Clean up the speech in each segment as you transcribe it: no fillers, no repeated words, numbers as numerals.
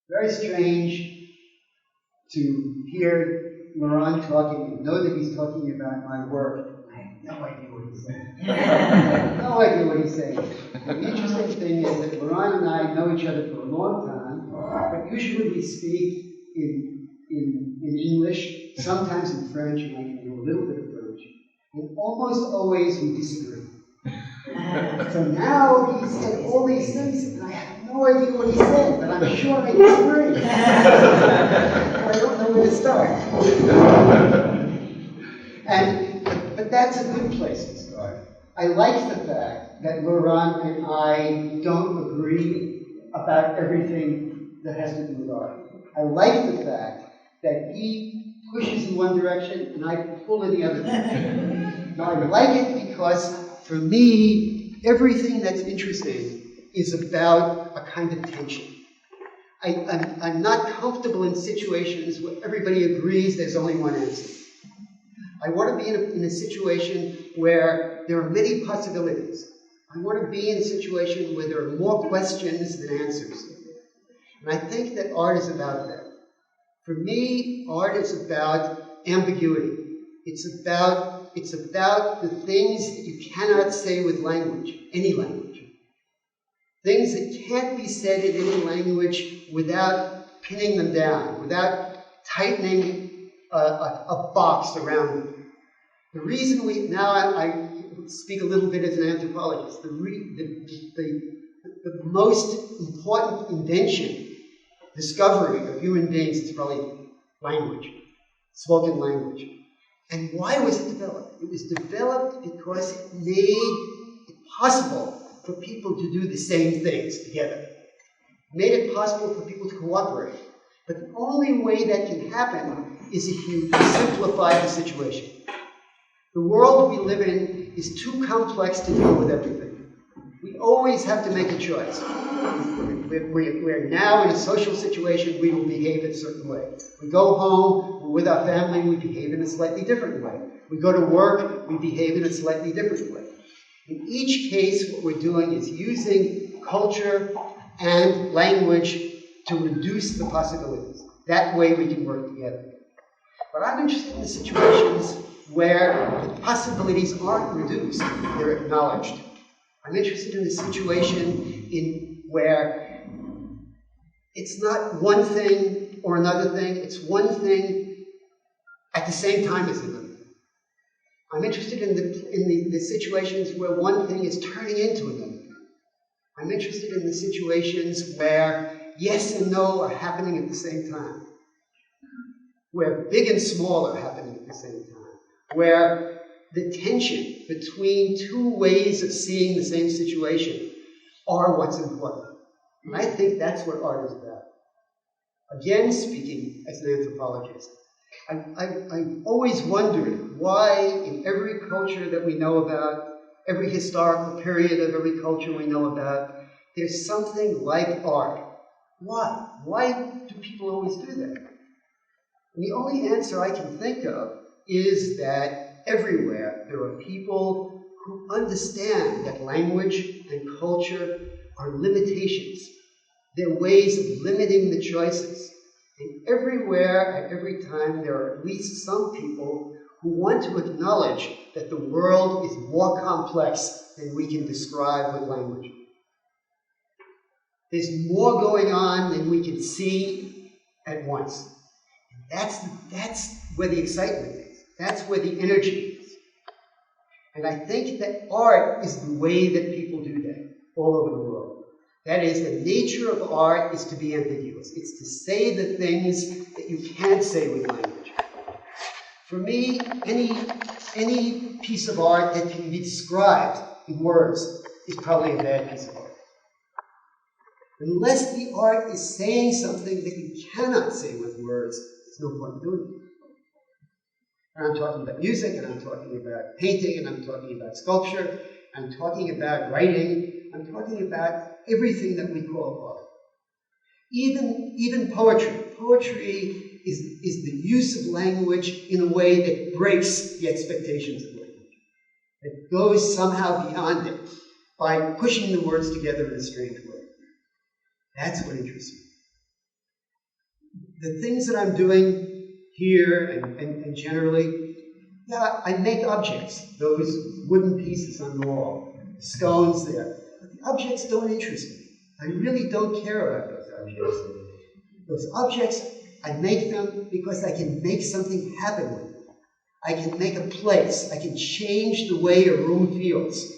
Very strange to hear Lóránd talking and know that he's talking about my work. I have no idea what he's saying. I have no idea what he's saying. The interesting thing is that Lóránd and I know each other for a long time, but usually we speak in English, sometimes in French, and I can do a little bit of French. And almost always we disagree. So now he said all these things, and I have no idea what he said, but I'm sure I disagree. I don't know where to start. But that's a good place to start. I like the fact that Lóránd and I don't agree about everything that has to do with art. I like the fact that he pushes in one direction and I pull in the other direction. Now I like it because, for me, everything that's interesting is about a kind of tension. I'm not comfortable in situations where everybody agrees there's only one answer. I want to be in a situation where there are many possibilities. I want to be in a situation where there are more questions than answers. And I think that art is about that. For me, art is about ambiguity. It's about the things that you cannot say with language, any language. Things that can't be said in any language without pinning them down, without tightening a box around them. The reason now I speak a little bit as an anthropologist. The most important invention, discovery of human beings is probably language, spoken language. And why was it developed? It was developed because it made it possible for people to do the same things together. It made it possible for people to cooperate. But the only way that can happen is if you simplify the situation. The world we live in is too complex to deal with everything. We always have to make a choice. We're now in a social situation, we will behave in a certain way. We go home, we're with our family, we behave in a slightly different way. We go to work, we behave in a slightly different way. In each case, what we're doing is using culture and language to reduce the possibilities. That way we can work together. But I'm interested in the situations where the possibilities aren't reduced, they're acknowledged. I'm interested in the situation where it's not one thing or another thing, it's one thing at the same time as another thing. I'm interested in the situations where one thing is turning into another thing. I'm interested in the situations where yes and no are happening at the same time, where big and small are happening at the same time, where the tension between two ways of seeing the same situation are what's important. And I think that's what art is about. Again, speaking as an anthropologist, I'm always wondering why in every culture that we know about, every historical period of every culture we know about, there's something like art. Why? Why do people always do that? And the only answer I can think of is that everywhere there are people who understand that language and culture are limitations. They're ways of limiting the choices. And everywhere, at every time, there are at least some people who want to acknowledge that the world is more complex than we can describe with language. There's more going on than we can see at once. And that's where the excitement is. That's where the energy is. And I think that art is the way that people do that all over the world. That is, the nature of art is to be ambiguous. It's to say the things that you can't say with language. For me, any piece of art that can be described in words is probably a bad piece of art. Unless the art is saying something that you cannot say with words, there's no point in doing it. And I'm talking about music, and I'm talking about painting, and I'm talking about sculpture, I'm talking about writing, I'm talking about everything that we call art. Even poetry. Poetry is the use of language in a way that breaks the expectations of language. It goes somehow beyond it by pushing the words together in a strange way. That's what interests me. the things that I'm doing here and generally, yeah, I make objects, those wooden pieces on the wall, the stones there. But the objects don't interest me. I really don't care about those objects. Those objects, I make them because I can make something happen with them. I can make a place. I can change the way a room feels.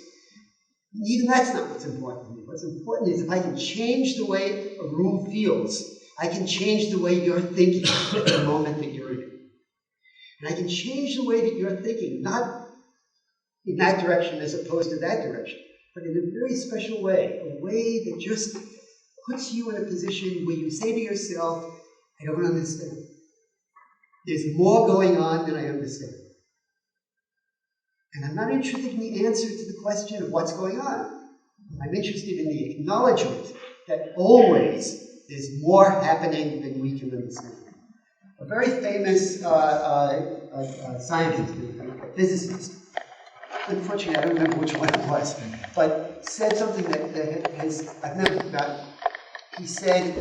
Even that's not what's important to me. What's important is if I can change the way a room feels, I can change the way you're thinking at the moment that you're in it. And I can change the way that you're thinking, not in that direction as opposed to that direction, but in a very special way, a way that just puts you in a position where you say to yourself, I don't understand. There's more going on than I understand. And I'm not interested in the answer to the question of what's going on. I'm interested in the acknowledgement that always there's more happening than we can understand. A very famous scientist, a physicist, unfortunately I don't remember which one it was, but said something that I've never forgotten. He said,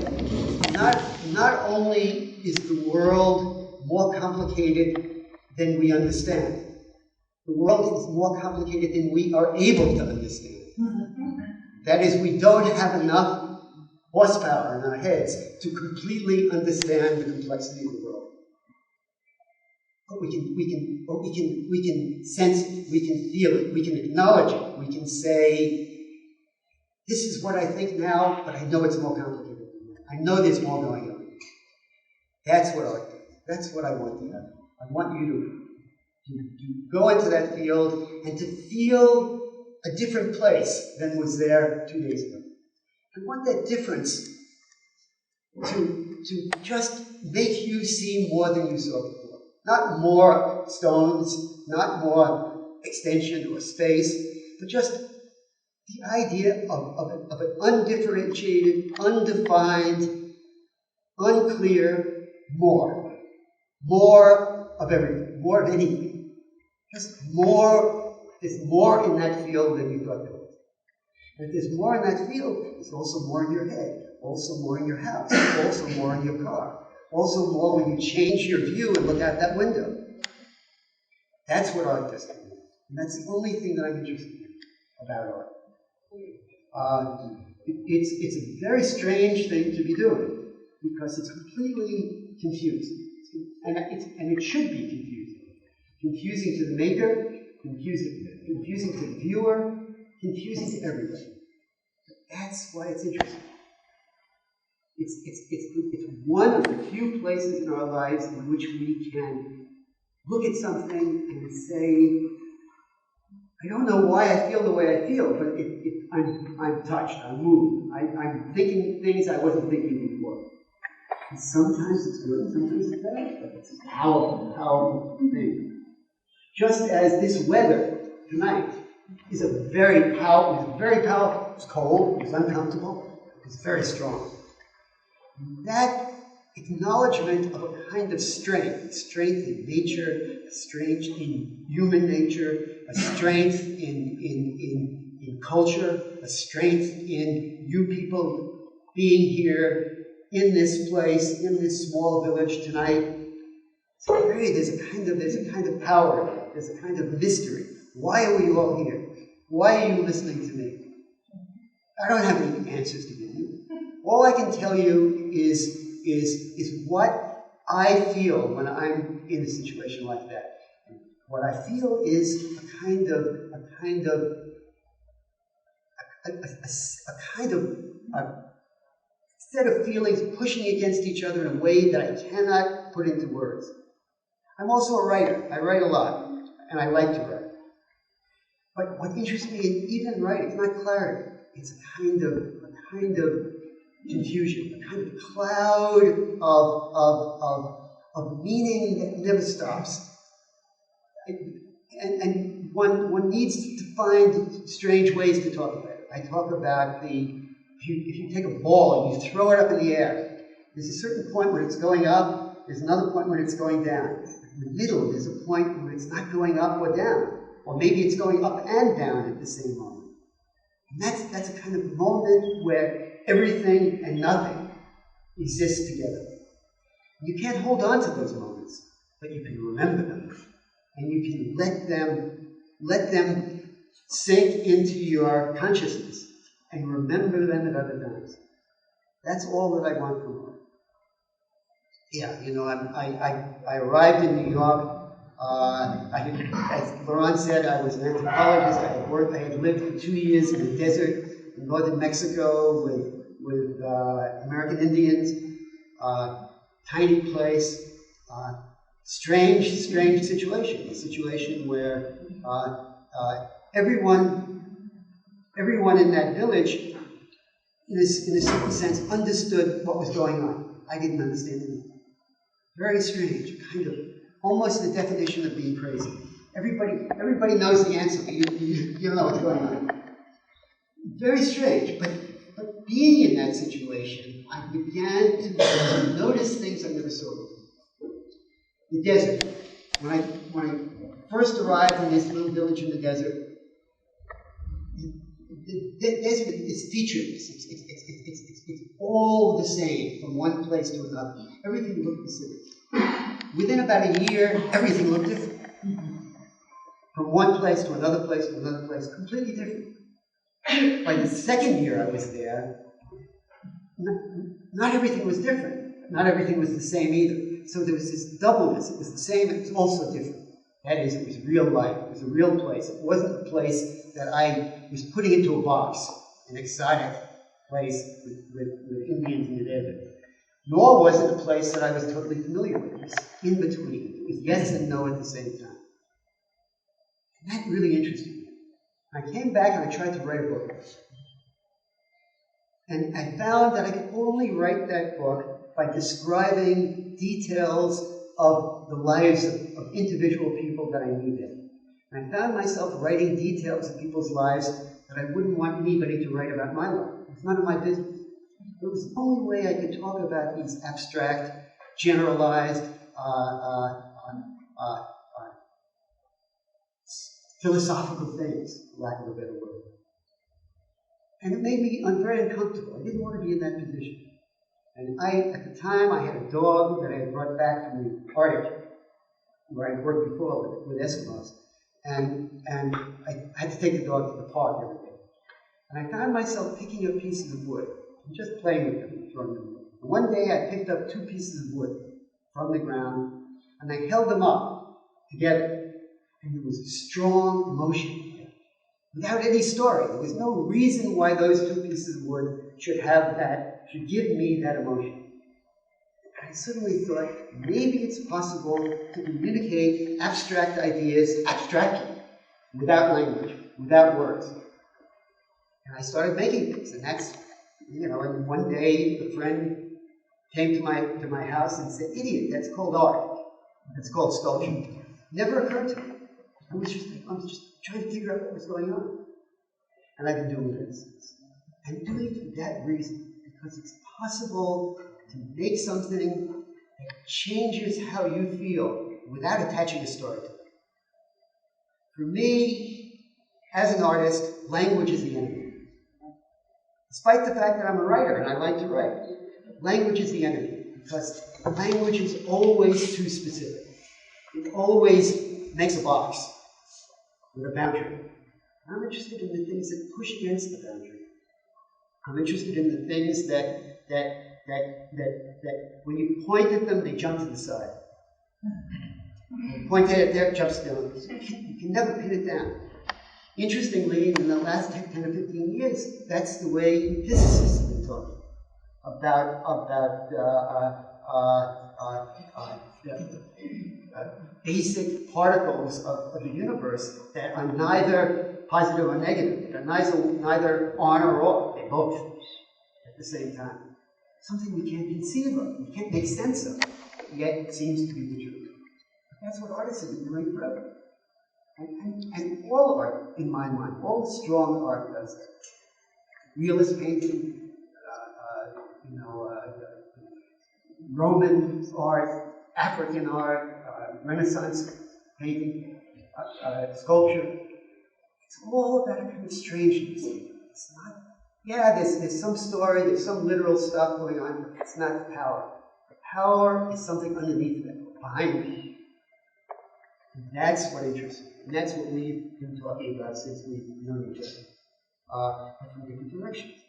not only is the world more complicated than we understand, the world is more complicated than we are able to understand. That is, we don't have enough horsepower in our heads to completely understand the complexity of the world. But we can sense it, we can feel it, we can acknowledge it, we can say, this is what I think now, but I know it's more complicated than that. I know there's more going on. That's what I want to have. I want you to go into that field and to feel a different place than was there 2 days ago. I want that difference to just make you see more than you saw before. Not more stones, not more extension or space, but just the idea of an undifferentiated, undefined, unclear more. More of everything, more of anything. Just more, there's more in that field than you thought there was. And if there's more in that field, there's also more in your head, also more in your house, also more in your car, also more when you change your view and look out that window. That's what art does to me. And that's the only thing that I'm interested in about art. It's a very strange thing to be doing because it's completely confusing. And it should be confusing. Confusing to the maker, confusing to the viewer, confusing to everybody. But that's why it's interesting. It's one of the few places in our lives in which we can look at something and say, I don't know why I feel the way I feel, but I'm touched, I'm moved, I'm thinking things I wasn't thinking before. And sometimes it's good, and sometimes it's bad, but it's a powerful, powerful thing. Just as this weather tonight is very powerful. It's cold, it's uncomfortable, it's very strong. That acknowledgement of a kind of strength in nature, a strength in human nature, a strength in culture, a strength in you people being here in this place, in this small village tonight. There's a kind of power in it. There's a kind of mystery. Why are we all here? Why are you listening to me? I don't have any answers to give you. All I can tell you is what I feel when I'm in a situation like that. And what I feel is a kind of set of feelings pushing against each other in a way that I cannot put into words. I'm also a writer. I write a lot, and I like to write. But what interests me in even writing is not clarity. It's a kind of confusion, a kind of cloud of meaning that never stops. And one needs to find strange ways to talk about it. I talk about if you take a ball and you throw it up in the air, there's a certain point where it's going up, there's another point where it's going down. In the middle, there's a point where it's not going up or down. Or maybe it's going up and down at the same moment. And that's a kind of moment where everything and nothing exist together. You can't hold on to those moments, but you can remember them. And you can let them sink into your consciousness and remember them at other times. That's all that I want from art. Yeah, you know, I arrived in New York. As Lóránd said, I was an anthropologist. I had lived for 2 years in the desert in northern Mexico with American Indians. Tiny place, strange situation. A situation where everyone in that village, in a certain sense, understood what was going on. I didn't understand anything. Very strange, kind of almost the definition of being crazy. Everybody knows the answer, but you don't know what's going on. Very strange, but being in that situation, I began to notice things I never saw before. The desert. When I first arrived in this little village in the desert, the desert is featureless. It's all the same from one place to another. Everything looked the same. Within about a year, everything looked different. From one place to another place to another place, completely different. By the second year I was there, not everything was different. Not everything was the same either. So there was this doubleness. It was the same, it was also different. That is, it was real life. It was a real place. It wasn't a place that I was putting into a box, an exotic place with Indians in the desert. Nor was it a place that I was totally familiar with. It was in between. It was yes and no at the same time. And that really interested me. I came back and I tried to write a book. And I found that I could only write that book by describing details of the lives of individual people that I knew then. And I found myself writing details of people's lives that I wouldn't want anybody to write about my life. It's none of my business. It was the only way I could talk about these abstract, generalized, philosophical things, for lack of a better word. And it made me very uncomfortable. I didn't want to be in that position. And at the time, I had a dog that I had brought back from the Arctic, where I worked before with Eskimos. And I had to take the dog to the park every day. And I found myself picking up pieces of wood and just playing with them and throwing them away. And one day, I picked up 2 pieces of wood from the ground, and I held them up together. And there was a strong emotion. Without any story. There was no reason why those 2 pieces of wood should give me that emotion. And I suddenly thought, maybe it's possible to communicate abstract ideas abstractly, without language, without words. And I started making things, and that's, and one day a friend came to my house and said, "Idiot, that's called art. That's called sculpture." Never occurred to me. I was just trying to figure out what was going on. And I've been doing this. I'm doing it for that reason, because it's possible to make something that changes how you feel without attaching a story to it. For me, as an artist, language is the enemy. Despite the fact that I'm a writer and I like to write, language is the enemy, because language is always too specific. It always makes a box with a boundary. I'm interested in the things that push against the boundary. I'm interested in the things that when you point at them, they jump to the side. When you point at it there, it jumps down. You can never pin it down. Interestingly, in the last 10 or 15 years, that's the way physicists have been talking about basic particles of the universe that are neither positive or negative. They're neither on or off. They're both at the same time. Something we can't conceive of, we can't make sense of, yet it seems to be the truth. That's what artists have been doing forever. And all art, in my mind, all strong art does that. Realist painting, Roman art, African art, Renaissance painting, sculpture. It's all about a kind of strangeness. It's not, there's some story, there's some literal stuff going on, but it's not the power. The power is something underneath that, behind that. And that's what interests me. And that's what we've been talking about since we've known each other, from different directions.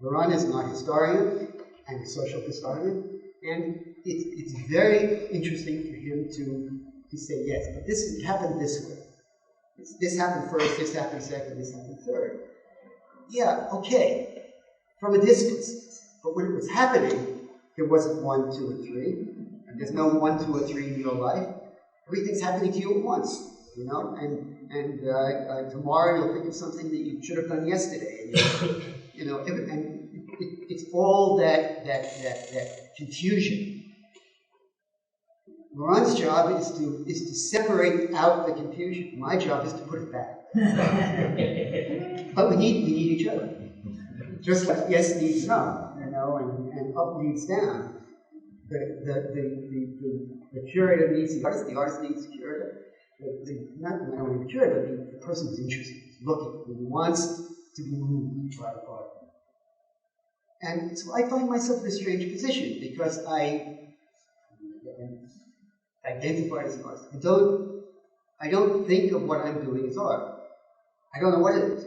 Lóránd is an art historian and a social historian, and it's very interesting for him to say, yes, but this happened this way. This happened first, this happened second, this happened third. Yeah, okay, from a distance. But when it was happening, there wasn't 1, 2, or 3. And there's no 1, 2, or 3 in your life. Everything's happening to you at once, you know. And tomorrow you'll think of something that you should have done yesterday. And you know, and it's all that confusion. Lóránd's job is to separate out the confusion. My job is to put it back. But we need each other. Just like yes needs no, you know, and up needs down. The curator needs the artist needs the curator. Not only the curator, but the person who's interested, who's looking, who wants to be moved by art. And so I find myself in a strange position because I identify as an artist. I don't think of what I'm doing as art. I don't know what it is.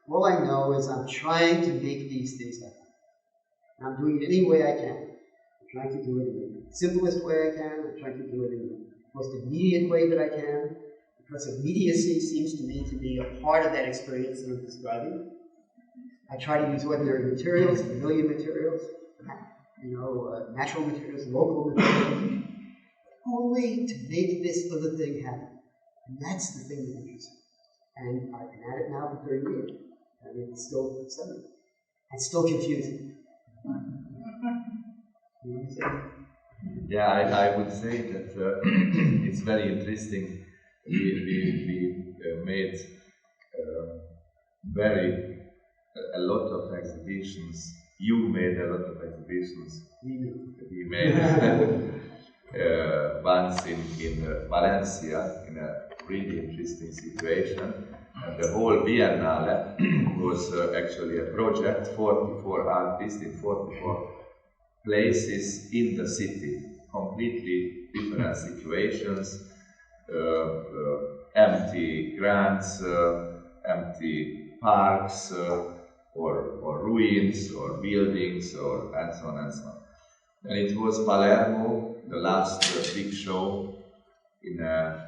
All I know is I'm trying to make these things happen. And I'm doing it any way I can. I'm trying to do it in the simplest way I can. I'm trying to do it in the most immediate way that I can. Because immediacy seems to me to be a part of that experience that I'm describing. I try to use ordinary materials, familiar materials, you know, natural materials, local materials, only to make this other thing happen. And that's the thing that interests me. And I've been at it now for 30 years. And it's still something. It's still confusing. Yeah, I would say that it's very interesting. We made a lot of exhibitions. You made a lot of exhibitions. We made once in Valencia in a really interesting situation. And the whole Biennale was actually a project, 44 artists in 44 places in the city, completely different situations, empty grants, empty parks, or ruins, or buildings, and so on and so on. And it was Palermo, the last big show in the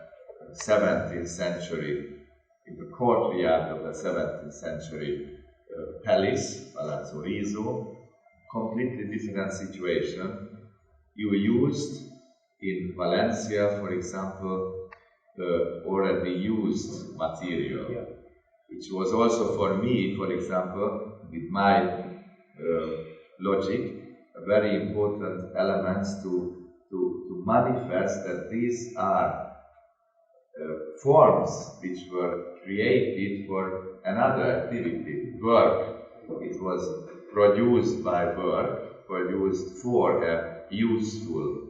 17th century, in the courtyard of the 17th century palace, Palazzo Riso, completely different situation. You used in Valencia, for example, already used material, which was also for me, for example, with my logic, a very important elements to manifest that these are forms which were created for another activity, work. It was produced by work, produced for a useful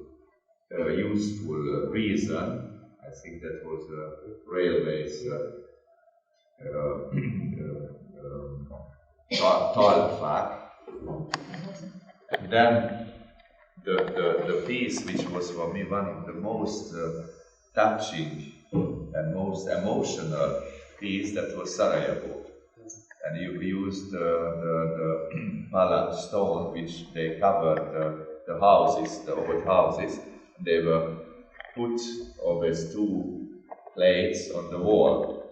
reason. I think that was railways Talfak. And then the piece which was for me one of the most touching and most emotional piece, that was Sarajevo. And you used the pallet stone which they covered the houses, the old houses. They were put always 2 plates on the wall.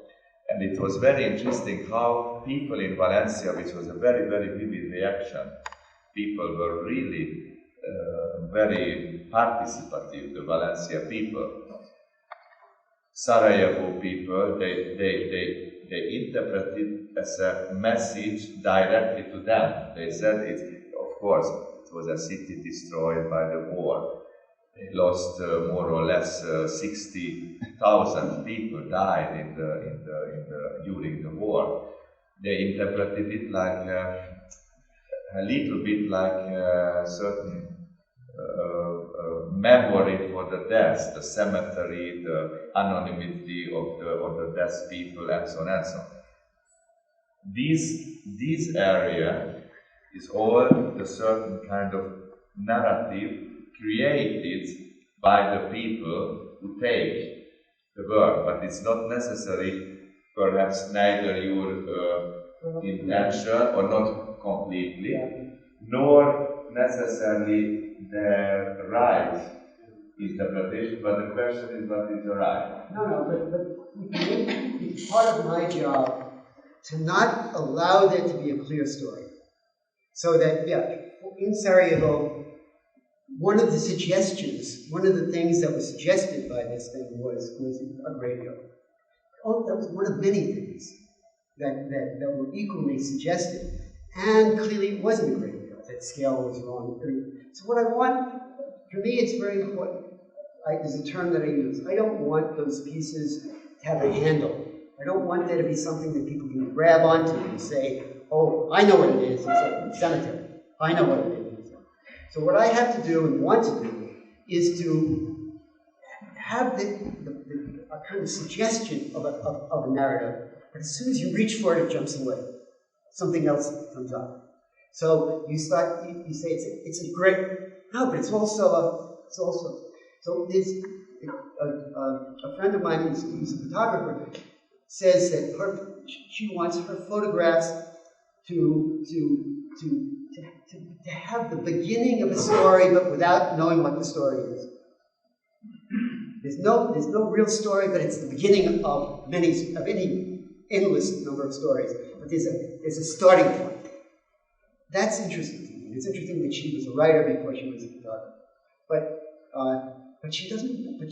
And it was very interesting how people in Valencia, which was a very, very vivid reaction, people were really very participative, the Valencia people. Sarajevo people, they interpreted as a message directly to them. They said of course, it was a city destroyed by the war. They lost more or less 60,000 people died during the war. They interpreted it like a little bit like a certain memory for the deaths, the cemetery, the anonymity of the dead people, and so on and so on. This area is all the certain kind of narrative created by the people who take the work, but it's not necessary, perhaps neither your intention or not completely, nor necessarily the right interpretation, but the question is what is the right? No, but it's part of my job to not allow there to be a clear story. So that, in Sarajevo, one of the suggestions, one of the things that was suggested by this thing was a radio. Oh, that was one of many things that were equally suggested. And clearly it wasn't a radio. That scale was wrong. So what I want, for me it's very important. There's a term that I use. I don't want those pieces to have a handle. I don't want there to be something that people can grab onto and say, oh, I know what it is. It's a cemetery. I know what it is. So what I have to do and want to do is to have a kind of suggestion of a narrative, but as soon as you reach for it, it jumps away. Something else comes up. So you say it's a great, no, but it's also. So there's a friend of mine who's a photographer says that she wants her photographs to have the beginning of a story, but without knowing what the story is. There's no real story, but it's the beginning of any endless number of stories. But there's a starting point. That's interesting to me. It's interesting that she was a writer before she was a photographer. But she doesn't. But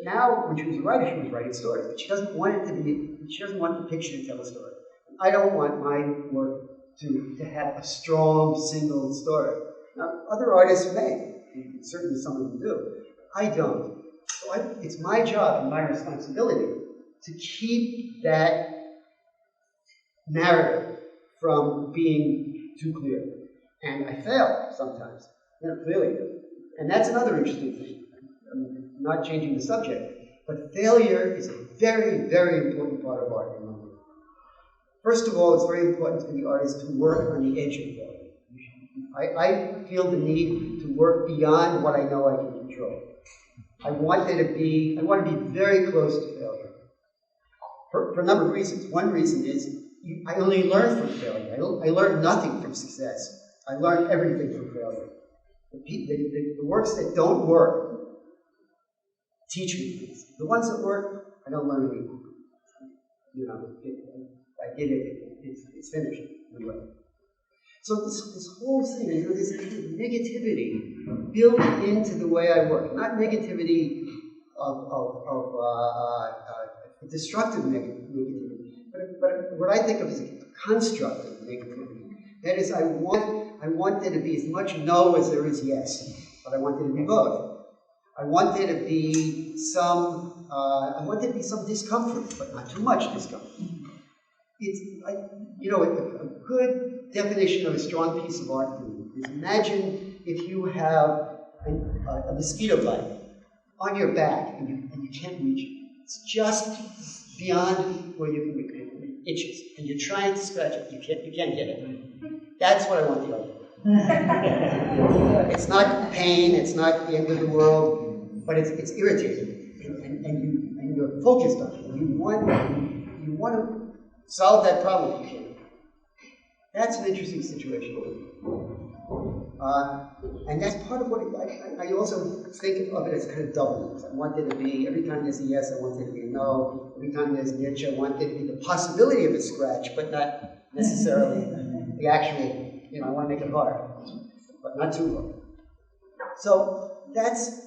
now, when she was a writer, she was writing stories. But she doesn't want it to be. She doesn't want the picture to tell a story. I don't want my work to have a strong single story. Now, other artists may. Certainly, some of them do. I don't. So it's my job and my responsibility to keep that narrative from being too clear. And I fail sometimes. Clearly. And that's another interesting thing. I'm not changing the subject, but failure is a very, very important part of art in my work. First of all, it's very important for the artist to work on the edge of failure. I feel the need to work beyond what I know I can control. I want to be very close to failure. For a number of reasons. One reason is I only learn from failure. I learn nothing from success. I learn everything from failure. The works that don't work teach me things. The ones that work, I don't learn anything. I did it. It's finished. Anyway. So this whole thing, this negativity built into the way I work. Not negativity of destructive negativity, but what I think of as a constructive negativity. That is, I want there to be as much no as there is yes, but I want there to be both. I want there to be some discomfort, but not too much discomfort. A good definition of a strong piece of art for me is imagine if you have a mosquito bite on your back and you can't reach it. It's just beyond where you can reach it. It itches, and you're trying to scratch it. You can't get it. That's what I want the art. It's not pain. It's not the end of the world, but it's irritating, and you're focused on it. You want to solve that problem if you can. That's an interesting situation. And that's part of what I also think of it as kind of double. I want there to be, every time there's a yes, I want there to be a no. Every time there's an itch, I want there to be the possibility of a scratch, but not necessarily the actual, I want to make it hard, but not too hard. So that's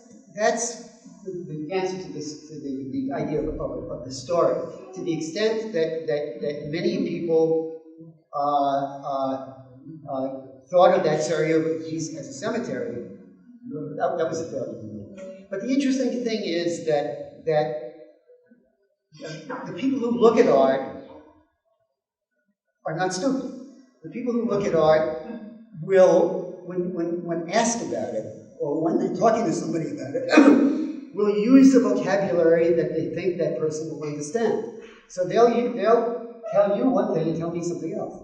the answer to this, to the idea of the story. To the extent that many people thought of that Sarajevo as a cemetery, that was a failure. But the interesting thing is that the people who look at art are not stupid. The people who look at art will, when asked about it, or when they're talking to somebody about it, will use the vocabulary that they think that person will understand. So they'll tell you one thing and tell me something else.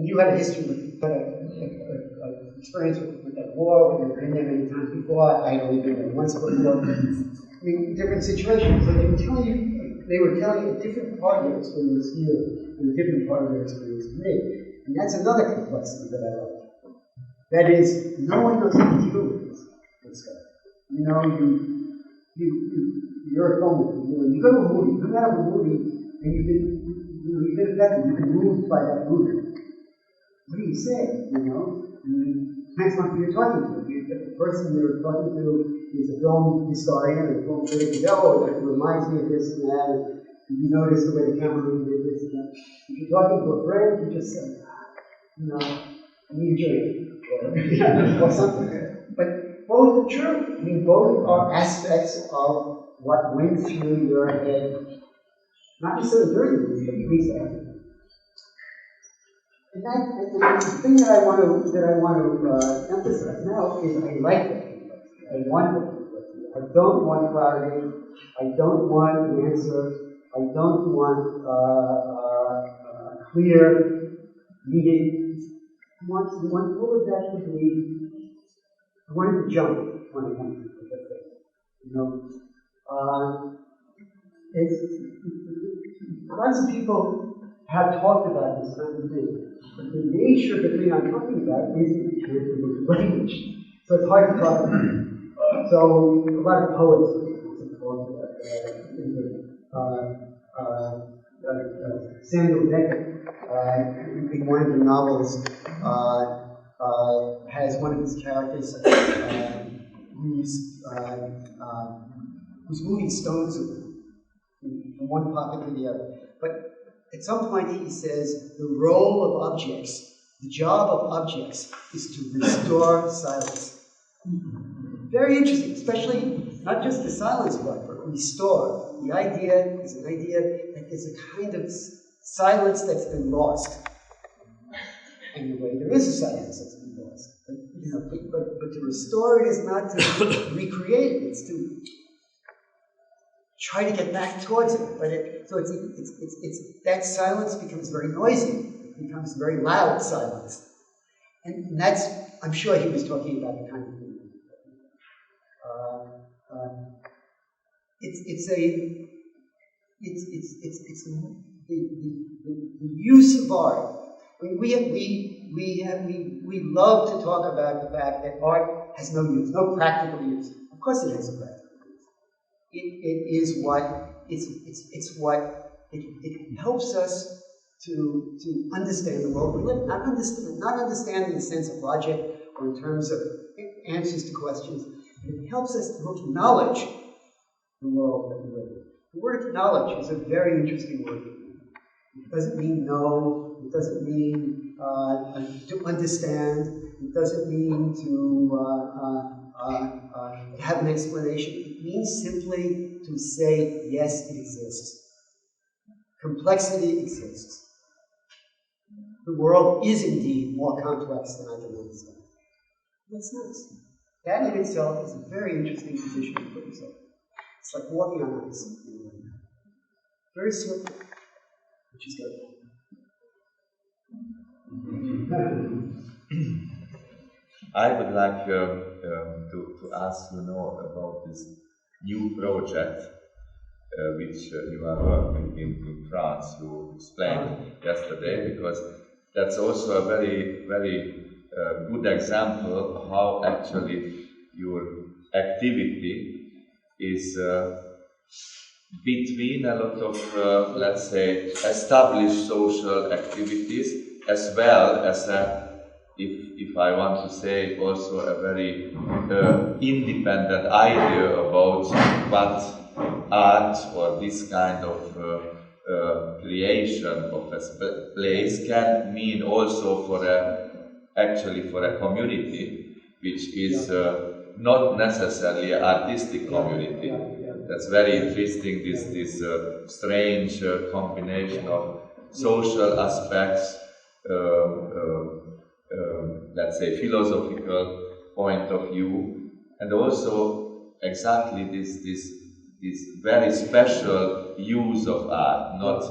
You had a history with a experience with that war. We've been there many times before. I had only been there once before. I mean, different situations. So they were telling a different part of their experience here and a different part of their experience to me. And that's another complexity that I love. That is, no one knows how to deal with this stuff. You know, you're a filmmaker. You go to a movie, you come out of a movie, and you've been affected, you've been moved by that movie. What do you say? You know? Depends on who you're talking to. If the person you're talking to is a film historian or a film critic, you go, that reminds me of this and that, and you notice the way the camera moved did this and that. If you're talking to a friend, you just say, you know, I need a drink, or something. But both are true. I mean, both are aspects of what went through your head, not necessarily during the movie, but at least after. And the thing that I want to emphasize now is I like that. I want that. I don't want clarity. I don't want an answer. I don't want clear meaning. I want all of that to be. I want it to jump when I want to get there. You know, lots of people have talked about this kind of thing. But the nature of the thing I'm talking about isn't the language. So it's hard to talk about. So a lot of poets Samuel Beckett, in one of the novels, has one of his characters whose moving stones him from one pocket to the other. But at some point he says the role of objects, the job of objects, is to restore silence. Very interesting, especially not just the silence part, but restore. The idea is an idea that there's a kind of silence that's been lost. And in a way, there is a silence that's been lost. But, you know, but to restore it is not to recreate it, it's to try to get back towards it. But so it's that silence becomes very noisy. It becomes very loud silence. And that's, I'm sure he was talking about the kind of thing. The use of art. I mean, we love to talk about the fact that art has no use, no practical use. Of course, it has a practical use. It helps us to understand the world we live in. Not understand in the sense of logic or in terms of answers to questions. It helps us to acknowledge the world that we live in. The word acknowledge is a very interesting word. It doesn't mean know. It doesn't mean to understand. It doesn't mean to have an explanation. It means simply to say, yes, it exists. Complexity exists. The world is indeed more complex than I can understand. That's nice. That in itself is a very interesting position to put yourself in. It's like walking on ice. Very slippery, which is good. I would like to ask about this new project which you are working in France. You explained yesterday, because that's also a very, very good example of how actually your activity is between a lot of, let's say, established social activities, as well as if I want to say, also a very independent idea about what art or this kind of creation of a place can mean also for a community, which is not necessarily an artistic community. That's very interesting, this strange combination of social aspects, let's say philosophical point of view, and also exactly this very special use of art, not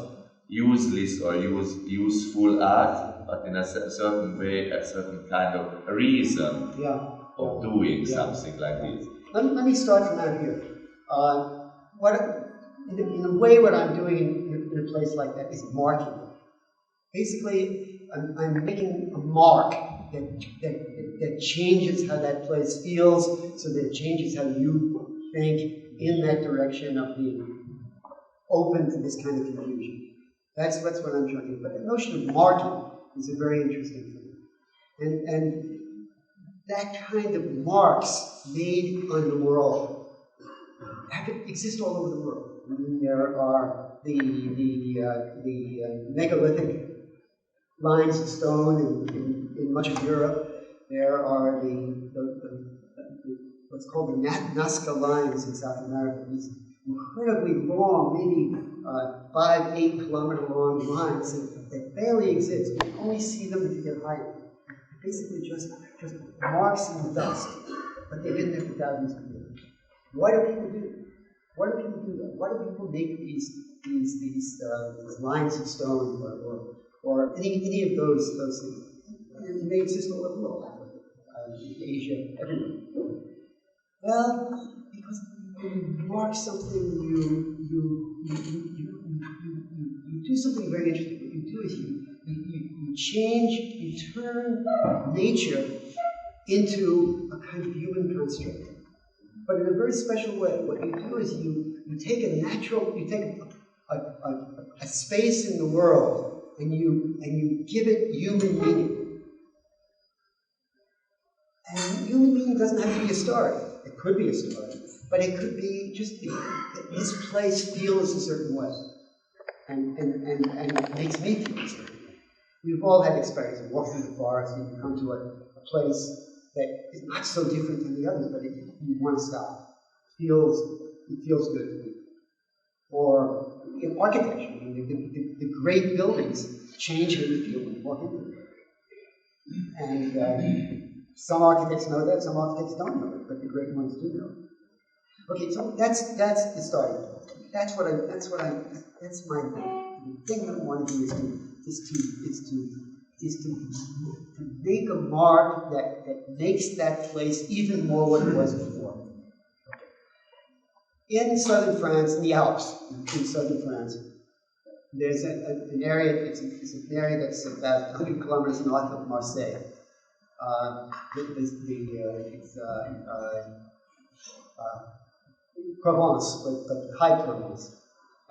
useless or useful art, but in a certain way, a certain kind of reason of doing something like this. Let me start from out here. In a way, what I'm doing in a place like that is marking. Basically, I'm making a mark that changes how that place feels, so that it changes how you think in that direction of being open to this kind of confusion. That's what I'm trying to do. But the notion of marking is a very interesting thing. And that kind of marks made on the world exist all over the world. I mean, there are the megalithic lines of stone in much of Europe. There are what's called the Nazca lines in South America. These incredibly long, maybe 5-8 kilometer long lines that barely exist. You can only see them if you get higher. They're basically just marks in the dust, but they've been there for thousands of years. Why do people do that? Why do people do that? Why do people make these lines of stone or any of those things? And they exist all over the world, Africa, Asia, everywhere. Well, because when you mark something, you do something very interesting. What you do is you change, you turn nature into a kind of human construct. But in a very special way. What you do is you take a space in the world and you give it human meaning. And human meaning doesn't have to be a story. It could be a story, but it could be just this place feels a certain way, and it makes me feel a certain way. We've all had experience of walking through the forest and you come to a place that is not so different than the others, but you want to stop. It feels good to me. Or in architecture, I mean, the great buildings change how you feel when you walk into them. And some architects know that, some architects don't know it, but the great ones do know it. Okay, so that's the starting point. That's my the thing that I want to do is to make a mark that makes that place even more what it was before. In southern France, in the Alps, in southern France, there's an area. It's an area that's about 100 kilometers north of Marseille. It's Provence, but high Provence,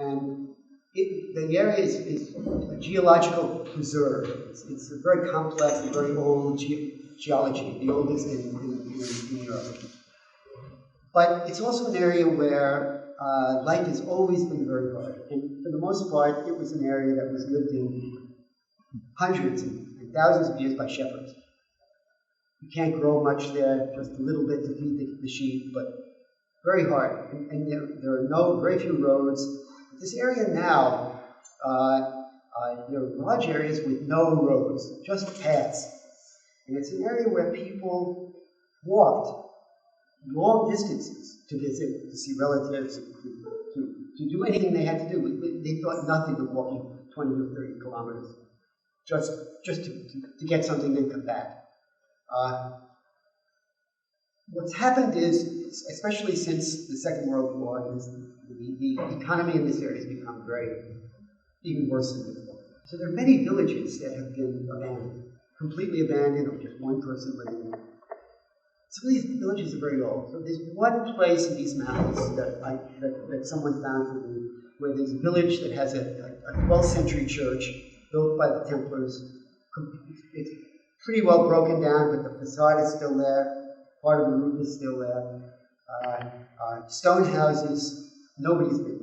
and the area is a geological preserve. It's a very complex and very old geology, the oldest in Europe. But it's also an area where life has always been very hard, and for the most part, it was an area that was lived in hundreds and thousands of years by shepherds. You can't grow much there, just a little bit to feed the sheep, but very hard. And there are very few roads. This area now, there are large areas with no roads, just paths. And it's an area where people walked long distances to visit, to see relatives, to do anything they had to do. They thought nothing of walking 20 or 30 kilometers, just to get something and come back. What's happened is, especially since the Second World War, is the economy in this area has become even worse than before. So there are many villages that have been abandoned, completely abandoned, or just one person living in them. Some of these villages are very old. So there's one place in these mountains that someone found for me, where there's a village that has a 12th century church built by the Templars. It's pretty well broken down, but the facade is still there. Part of the roof is still there. Stone houses, nobody's been.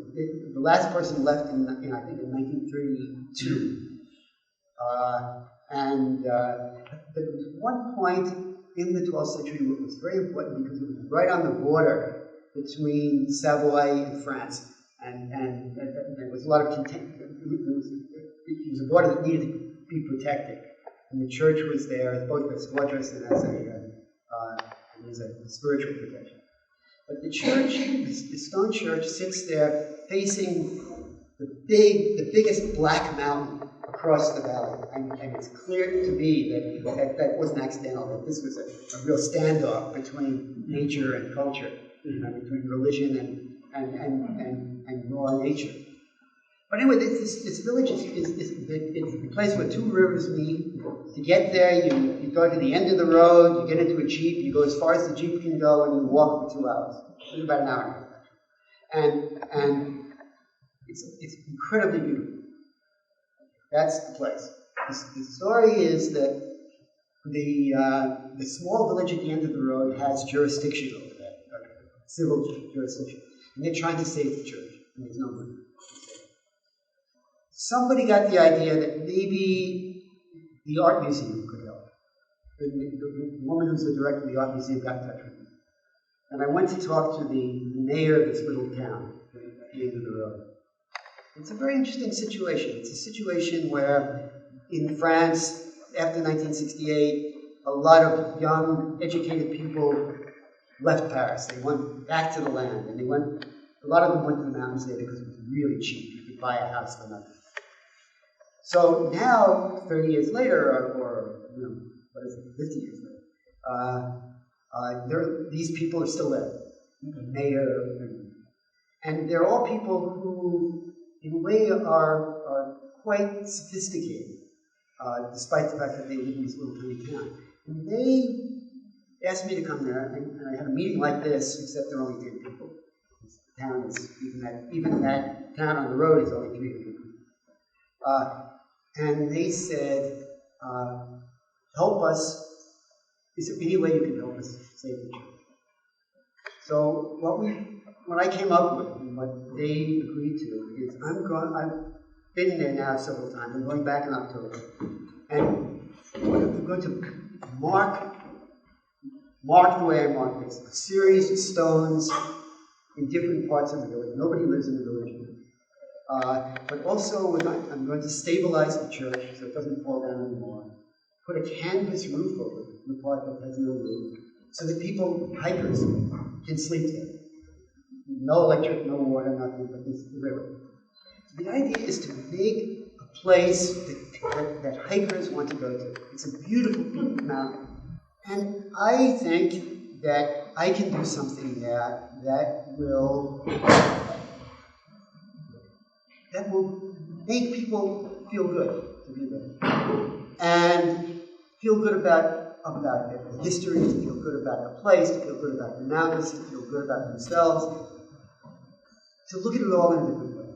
The last person left in I think in 1932. There was one point in the 12th century where it was very important because it was right on the border between Savoy and France, and there was a lot of contention. It was a border that needed to be protected, and the church was there as both as fortress and as a spiritual protection. But the church, the stone church, sits there facing the biggest black mountain across the valley. And it's clear to me that wasn't accidental, that this was a real standoff between nature and culture, between religion and raw nature. But anyway, this village is a place where two rivers meet. To get there, you go to the end of the road, you get into a jeep, you go as far as the jeep can go, and you walk for 2 hours. It's about an hour. And it's incredibly beautiful. That's the place. The story is that the small village at the end of the road has jurisdiction over that, civil jurisdiction. And they're trying to save the church, and there's no money. Somebody got the idea that maybe the art museum could help. The woman who's the director of the art museum got in touch with me. And I went to talk to the mayor of this little town at the end of the road. It's a very interesting situation. It's a situation where in France, after 1968, a lot of young, educated people left Paris. They went back to the land, and a lot of them went to the mountains there because it was really cheap. You could buy a house for nothing. So now, 30 years later, or 50 years later, these people are still there. The mayor, and they're all people who, in a way, are quite sophisticated, despite the fact that they live in this little tiny town. And they asked me to come there, and I had a meeting like this, except there are only 10 people. The town is, even that town on the road is only 300 people. And they said, help us. Is there any way you can help us save the church? So what I came up with and what they agreed to is I've been there now several times. I'm going back in October. And I'm going to mark the way I mark this, a series of stones in different parts of the village. Nobody lives in the village now. But also I'm going to stabilize the church so it doesn't fall down anymore. Put a canvas roof over it, the part that has no roof, so that hikers, can sleep there. No electric, no water, nothing but this river. So the idea is to make a place that hikers want to go to. It's a beautiful mountain. And I think that I can do something there that will make people feel good to be there. And feel good about the history, to feel good about the place, to feel good about the mountains, to feel good about themselves, to look at it all in a different way.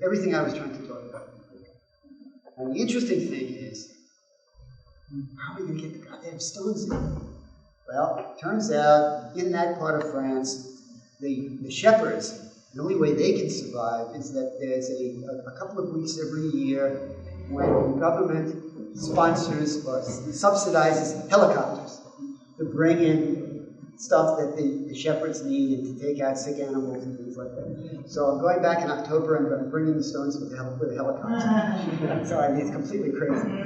Everything I was trying to talk about. And the interesting thing is, how are we going to get the goddamn stones in? Well, it turns out, in that part of France, the shepherds, the only way they can survive is that there's a couple of weeks every year when the government sponsors or subsidizes helicopters to bring in stuff that the shepherds need and to take out sick animals and things like that. So I'm going back in October and I'm going to bring in the stones with a helicopter. So I mean, it's completely crazy.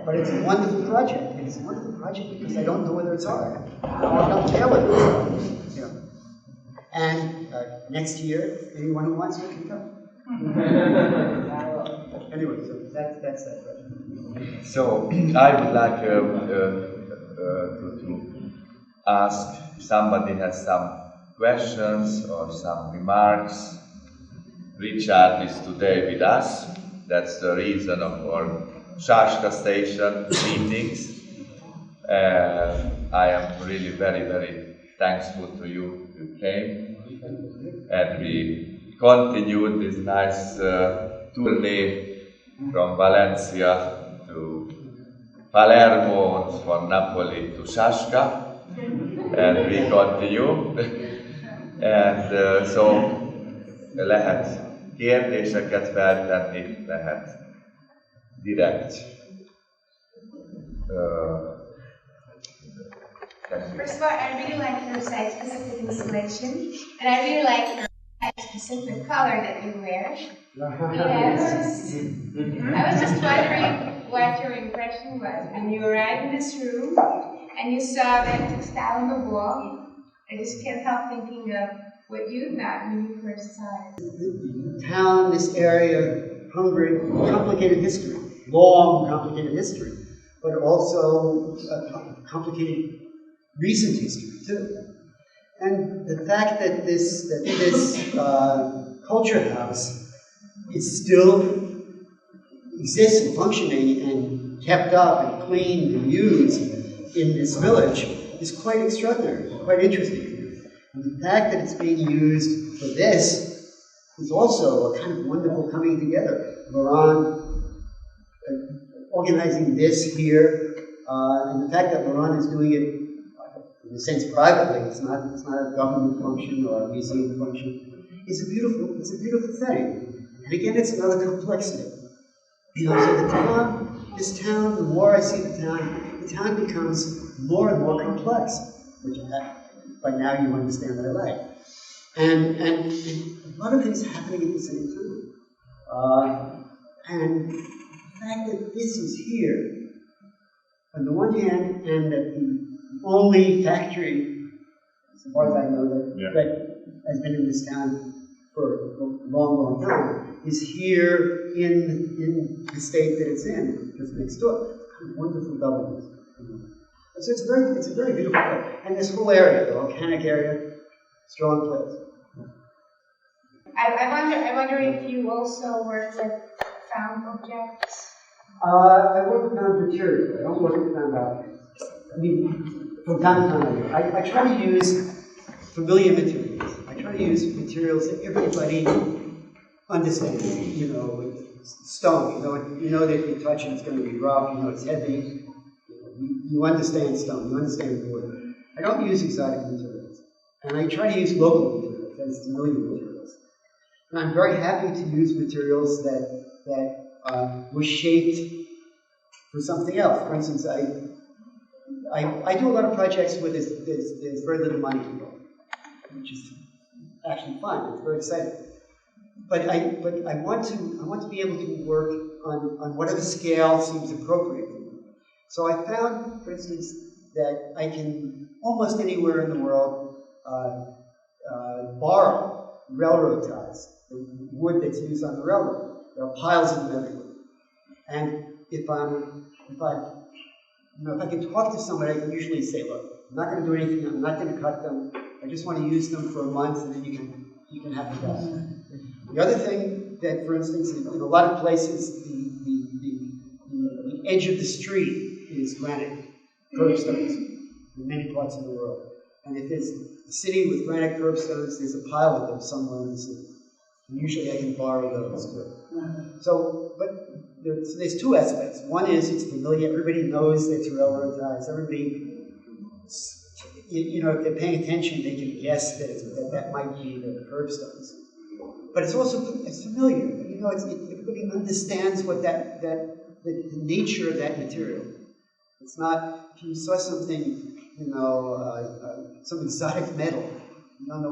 But it's a wonderful project. It's a wonderful project because I don't know whether it's hard. I don't care whether it's hard. You know. And next year, anyone who wants to can come. Anyway, so that's that project. So I would like to ask if somebody has some questions or some remarks. Richard is today with us. That's the reason of our Saska station meetings. I am really very, very thankful to you. You came, and we continued this nice tourney from Valencia to Palermo, from Napoli to Saska, and we continue. And so lehet kérdéseket feltenni, lehet direkt. First of all, I really like your site-specific installation, and I really like the specific color that you wear. Yes. I was just wondering what your impression was when you arrived in this room and you saw that textile on the wall. I just can't help thinking of what you thought when you first saw it. The town, this area, Hungary, complicated history, long, complicated history, but also complicated recent history too. And the fact that this culture house is still exists and functioning and kept up and cleaned and used in this village is quite extraordinary, quite interesting. And the fact that it's being used for this is also a kind of wonderful coming together. Lóránd organizing this here, and the fact that Lóránd is doing it in a sense privately, it's not a government function or a museum function, it's a beautiful thing. And again, it's another complexity. You know, so this town, the more I see the town becomes more and more complex, which by now you understand that I like. And a lot of things happening at the same time. And the fact that this is here, on the one hand, and that the only factory, as far as I know, that has been in this town for a long time, is here in the state that it's in, just next door. It's kind of wonderful doubleness. So it's a very beautiful place. And this whole area, the volcanic area, strong place. I wonder if you also work with found objects. I work with found materials. I don't work with found objects. I mean, from time to time I try to use familiar materials. I try to use materials that everybody understands. You know, with stone. You know that if you touch it, it's going to be rough. You know it's heavy. You understand stone. You understand wood. I don't use exotic materials, and I try to use local materials, that is familiar materials. And I'm very happy to use materials that were shaped for something else. For instance, I do a lot of projects where there's very little money involved, which is actually fun. It's very exciting. But I want to be able to work on whatever scale seems appropriate for me. So I found, for instance, that I can almost anywhere in the world borrow railroad ties, the wood that's used on the railroad. There are piles of them everywhere. And if I can talk to somebody, I can usually say, look, I'm not going to do anything, I'm not going to cut them, I just want to use them for a month and then you can have them back. The other thing that, for instance, in a lot of places, the edge of the street is granite curbstones in many parts of the world. And if there's a city with granite curbstones, there's a pile of them somewhere in the city. And usually I can borrow those too. So there's two aspects. One is it's familiar. Everybody knows it's railroad ties. Everybody, you know, if they're paying attention, they can guess that might be the curbstones. But it's also familiar. You know, everybody understands what the nature of that material. It's not, if you saw something, you know, some exotic metal, you don't know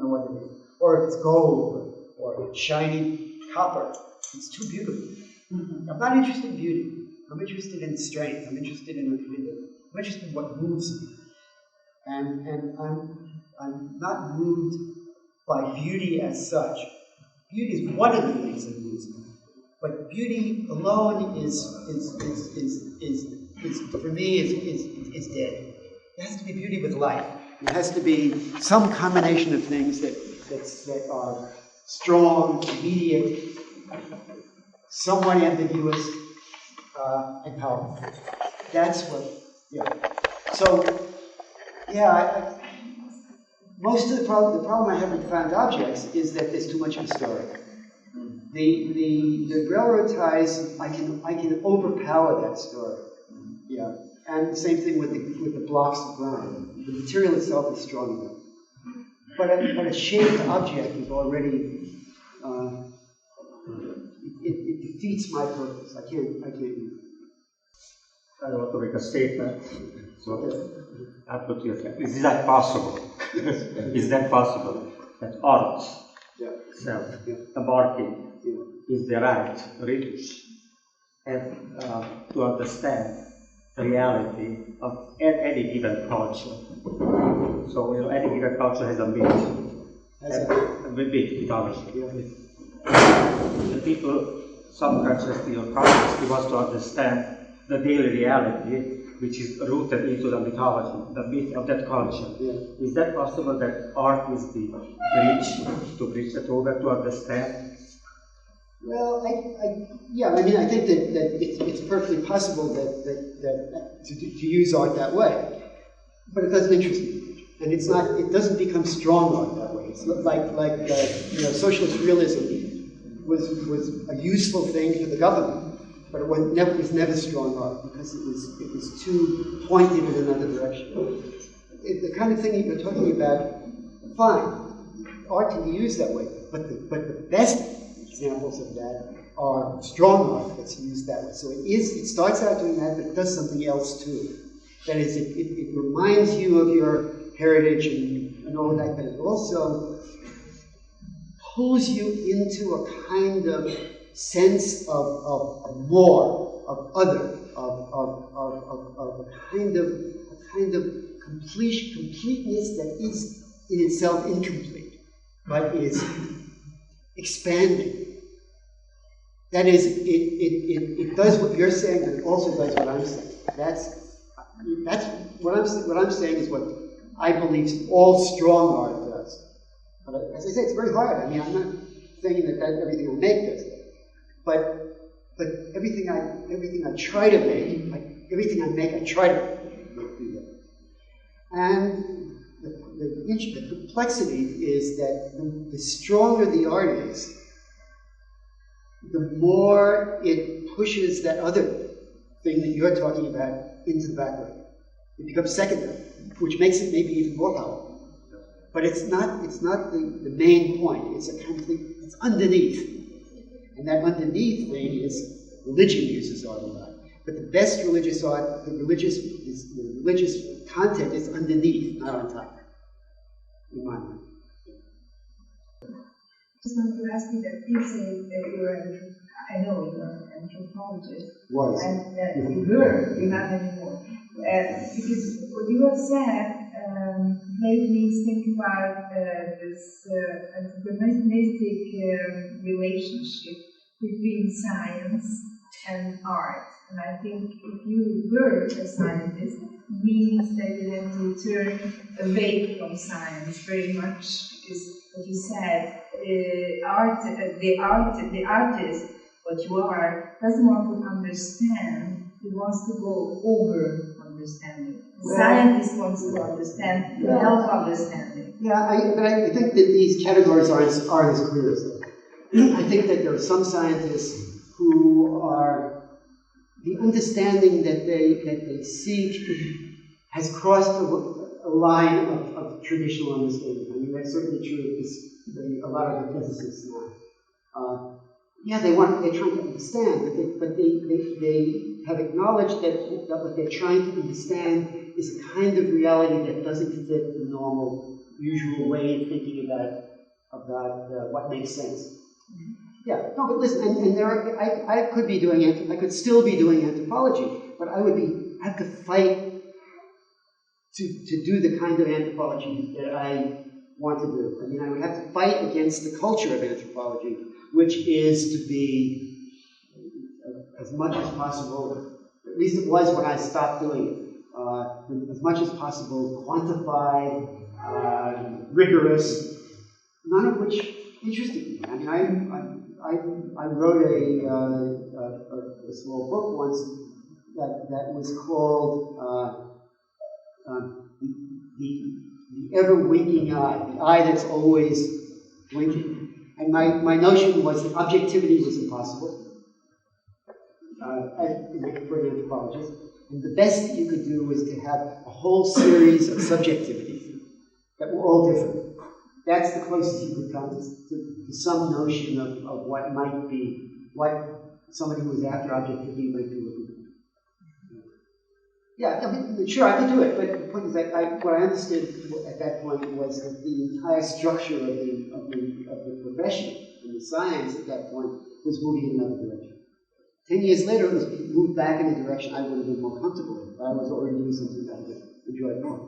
what it is. Or if it's gold or shiny copper, it's too beautiful. I'm not interested in beauty. I'm interested in strength. I'm interested in I'm interested in what moves me. And I'm not moved by beauty as such. Beauty is one of the things that moves me. But beauty alone is for me is dead. It has to be beauty with life. It has to be some combination of things that are strong, immediate, somewhat ambiguous, and powerful. That's what, So, most of the problem I have with found objects is that there's too much of a story. The railroad ties, I can overpower that story. Yeah, and the same thing with the blocks of granite. The material itself is strong enough. But a shaped object is already it defeats my purpose. I can't use it. I want to make a statement. So is that possible? Is that possible that art itself, the marking, is the right reach and to understand the reality of any given culture? So any given culture has a myth, a myth mythology. The people subconsciously or consciously was to understand the daily reality, which is rooted into the mythology, the myth of that culture. Yeah. Is that possible that art is the bridge to bridge that over to understand? Well, I mean, I think that it's perfectly possible that to use art that way, but it doesn't interest me, and it's not. It doesn't become strong art that way. It's like you know, socialist realism was a useful thing for the government, but it was never strong art because it was too pointed in another direction. The kind of thing that you're talking about, fine, art can be used that way, but the best examples of that are strong art that's used that way. So it starts out doing that, but it does something else too. That is, it reminds you of your heritage and all of that, but it also pulls you into a kind of sense of more, of other, of a kind of completeness that is in itself incomplete, but is expanding. That is, it does what you're saying, but it also does what I'm saying. That's what I'm saying is what I believe all strong art does. But as I say, it's very hard. I mean, I'm not saying that everything I make does that. But everything I try to make, everything I make, I try to do that. And the complexity is that the stronger the art is, the more it pushes that other thing that you're talking about into the background. It becomes secondary, which makes it maybe even more powerful. But it's not the main point. It's a kind of thing, it's underneath. And that underneath thing is religion uses art a lot. But the best religious art, the religious content is underneath, not on top. In my mind. I just want to ask you that you say that I know you're an anthropologist. Was. And you're not anymore. Because what you have said made me think about this anthropometric relationship between science and art. And I think if you were a scientist, it means that you have to turn away from science very much, because what you said, the artist, what you are, doesn't want to understand, he wants to go over understanding. The scientist wants to understand, to help understanding. Yeah, but I think that these categories aren't as clear as that. I think that there are some scientists who are, the understanding that they seek has crossed a line of traditional understanding. I mean, that's certainly true of a lot of the physicists now. They're trying to understand, but they have acknowledged that what they're trying to understand is a kind of reality that doesn't fit the normal, usual way of thinking about what makes sense. Yeah, no, but listen, and there are, I could still be doing anthropology, but I would have to fight to do the kind of anthropology that I want to do. I mean, I would have to fight against the culture of anthropology, which is to be, as much as possible, at least it was when I stopped doing it, as much as possible quantified, rigorous, none of which interested me. I mean, I wrote a small book once that was called the ever-winking eye, the eye that's always winking. And my notion was that objectivity was impossible for an anthropologist. And the best that you could do was to have a whole series of subjectivities that were all different. That's the closest you could come to some notion of what might be, what somebody who was after objectivity might be looking for. Yeah, I mean, sure, I could do it, but the point is that what I understood at that point was that the entire structure of the profession and the science at that point was moving in another direction. 10 years later, it was moved back in a direction I would have been more comfortable in. I was already doing something that I would enjoy more.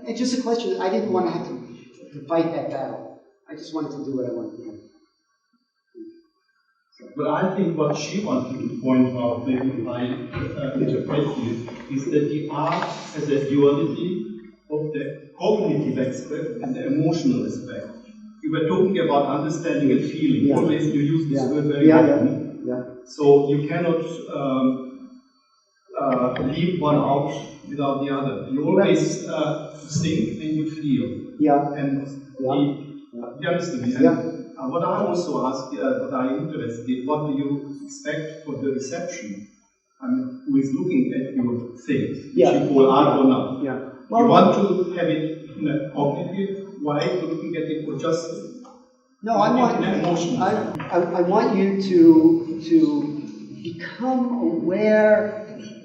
It's just a question that I didn't want to have to fight that battle. I just wanted to do what I wanted to do. But I think what she wanted to point out, maybe if I interpret this, is that the art has a duality of the cognitive aspect and the emotional aspect. You were talking about understanding and feeling. Yeah. Always you use this Yeah. word very often. Yeah. So you cannot leave one out without the other. You always think and you feel. Yeah. And you understand me? Yeah. What I also ask, what I'm interested in, what do you expect for the reception? I mean, who is looking at your things, which you call art or not? Yeah. You want to have it in a cognitive way, looking at it, or just no? I want you to become aware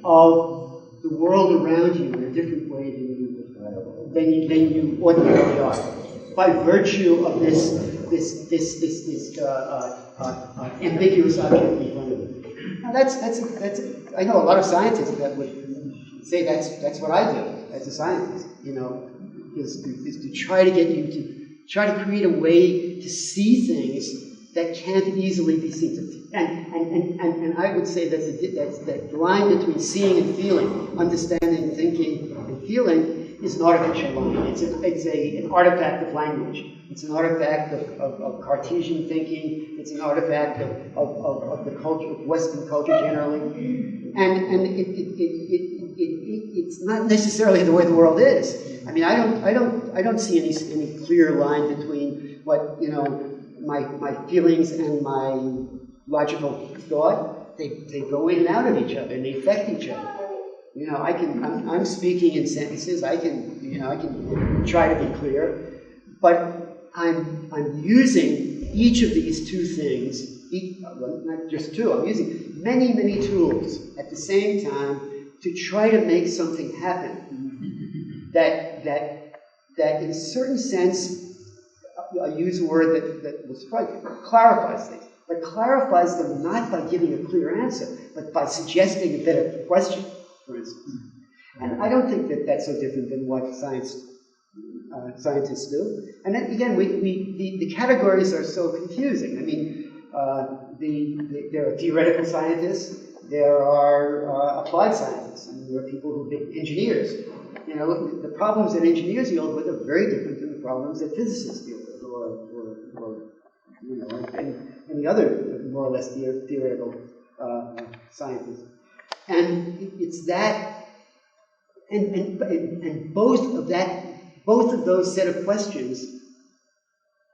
of the world around you in a different way than you ordinarily are, by virtue of this ambiguous object in front of you. Now that's I know a lot of scientists that would say that's what I do as a scientist. You know, is to try to get you to try to create a way to see things that can't easily be seen. And I would say that that line between seeing and feeling, understanding, thinking, and feeling is an artificial line. It's an artifact of language. It's an artifact of Cartesian thinking. It's an artifact of the culture, of Western culture generally. And it's not necessarily the way the world is. I mean, I don't see any clear line between what, you know, my feelings and my logical thought. They go in and out of each other and they affect each other. You know, I'm speaking in sentences. I can try to be clear, but I'm using each of these two things. Well, not just two. I'm using many tools at the same time to try to make something happen. That in a certain sense, I use a word that was right, clarifies things, but clarifies them not by giving a clear answer, but by suggesting a better question, for instance. And I don't think that that's so different than what scientists do. And then again, the categories are so confusing. I mean, there are theoretical scientists, there are applied scientists, and there are people who are engineers. You know, the problems that engineers deal with are very different than the problems that physicists deal with, or you know, and the other more or less theoretical scientists. And it's that, and both of those set of questions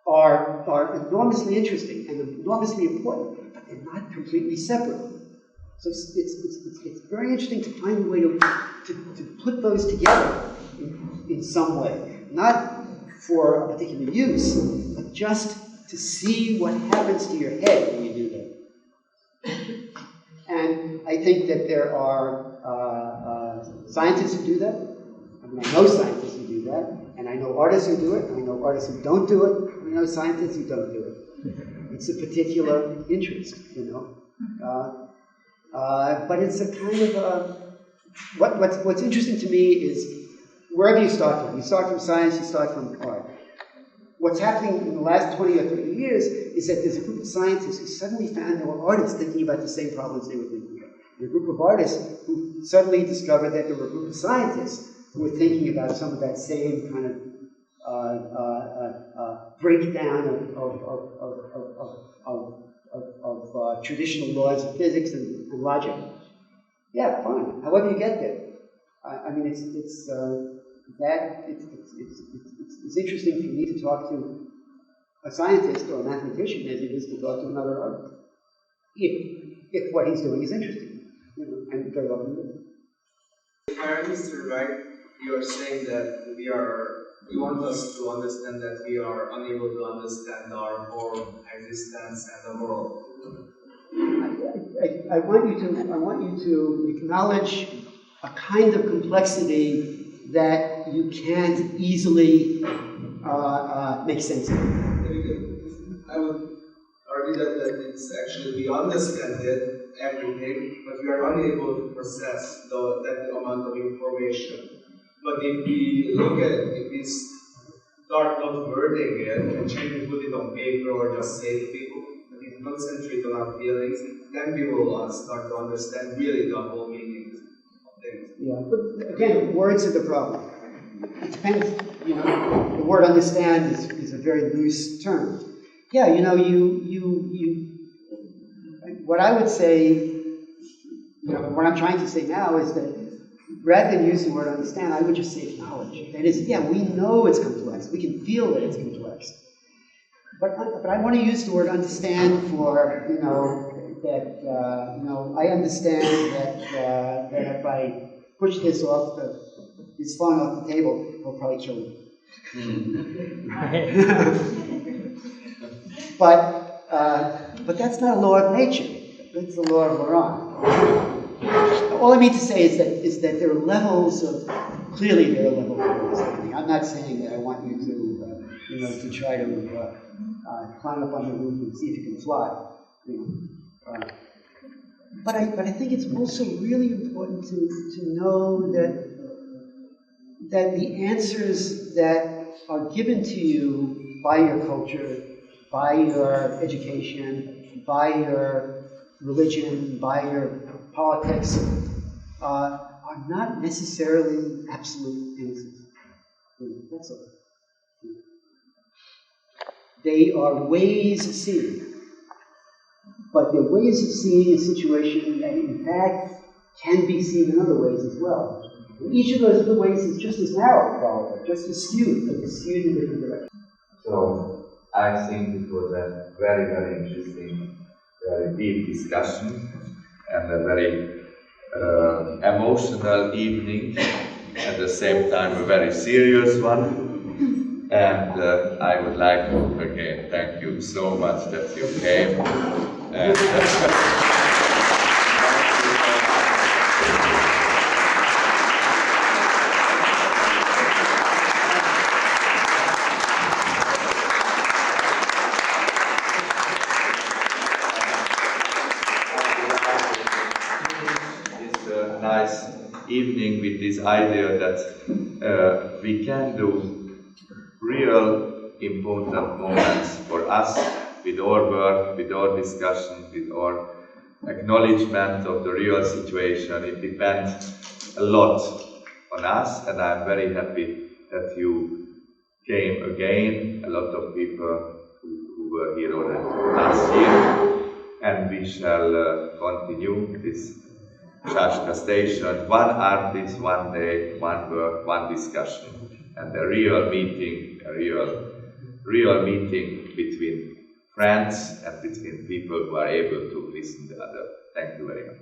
are enormously interesting and enormously important, but they're not completely separate. So it's very interesting to find a way to put those together in some way, not for a particular use, but just to see what happens to your head when you do that. And I think that there are scientists who do that. I mean, I know scientists who do that, and I know artists who do it, and I know artists who don't do it, and I know scientists who don't do it. It's a particular interest, you know. But it's a kind of what's interesting to me is wherever you start from. You start from science, you start from art. What's happening in the last 20 or 30 years is that there's a group of scientists who suddenly found there were artists thinking about the same problems they were thinking about. There's a group of artists who suddenly discovered that there were a group of scientists who were thinking about some of that same kind of breakdown of traditional laws of physics and logic. Yeah, fine. However you get there. I mean, it's interesting for me to talk to a scientist or a mathematician as it is to talk to another artist. If what he's doing is interesting, you know, and very often it is. If I understood right, you are saying that you want us to understand that we are unable to understand our own existence and the world. I want you to acknowledge a kind of complexity that you can't easily make sense of. I would argue that it's actually we understand everything, but we are unable to process that amount of information. But if we look at it, if we start not wording it and try to put it on paper or just say to people, but if and concentrate on our feelings, then we will start to understand really the whole meaning of things. Yeah, but again, words are the problem. It depends, you know, the word understand is a very loose term. Yeah, you know, what I would say, you know, what I'm trying to say now is that rather than use the word understand, I would just say acknowledge. That is, yeah, we know it's complex. We can feel that it's complex. But I want to use the word understand for, you know, that, you know, I understand that if I push this phone off the table, it'll probably kill me. But that's not a law of nature. It's the law of Lóránd. All I mean to say is that there are levels of, clearly there are levels of understanding. I'm not saying that I want you to, you know, to try to climb up on the roof and see if you can fly. You know. But I think it's also really important to know that the answers that are given to you by your culture, by your education, by your religion, by your politics, are not necessarily absolute answers. That's all. They are ways of seeing. But they're ways of seeing a situation that in fact can be seen in other ways as well. And each of those other ways is just as narrow, probably, just as skewed, but it's skewed in different directions. So I think it was a very, very interesting, very deep discussion and a very emotional evening, at the same time a very serious one. And I would like to again thank you so much that you came. And, this nice evening with this idea that we can do real important moments for us with our work, with our discussion, with our acknowledgement of the real situation. It depends a lot on us, and I'm very happy that you came again, a lot of people who were here already last year, and we shall continue this Saska station, one artist, one day, one work, one discussion, and a real meeting, a real meeting between friends and between people who are able to listen to others. Thank you very much.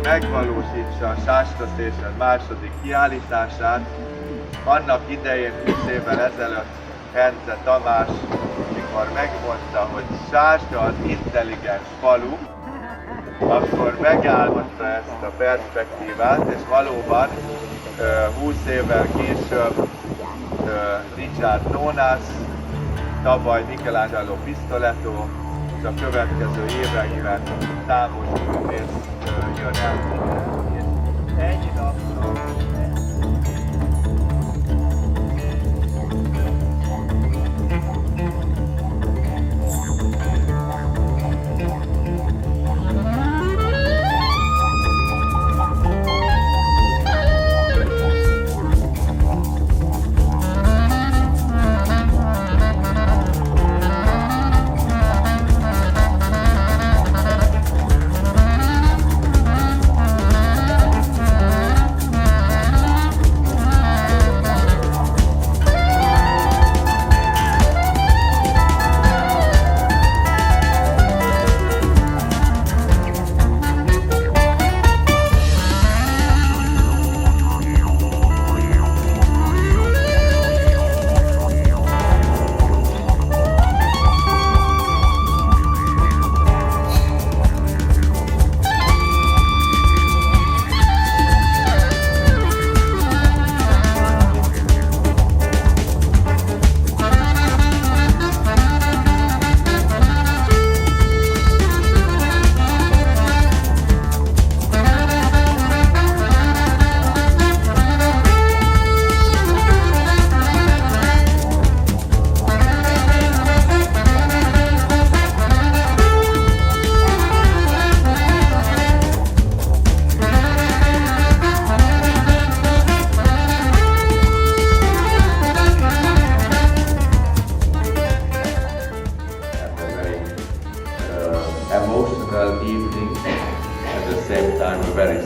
megvalósítsa a Saska Station második kiállítását. Annak idején 20 évvel ezelőtt Hence Tamás, mikor megmondta, hogy Saska az intelligens falu, akkor megálmodta ezt a perspektívát, és valóban 20 évvel később Richard Nonas, tavaly Michelangelo Pistoletto, és a következő években számos művész jön el. Egy napra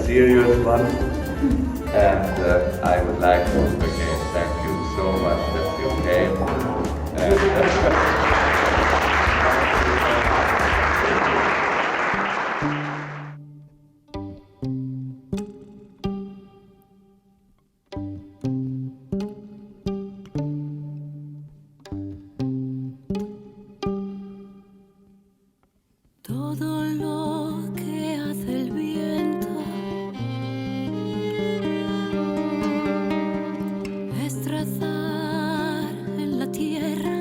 serious one, and I would like to again thank you so much that you came. Todo lo que hace el viento es trazar en la tierra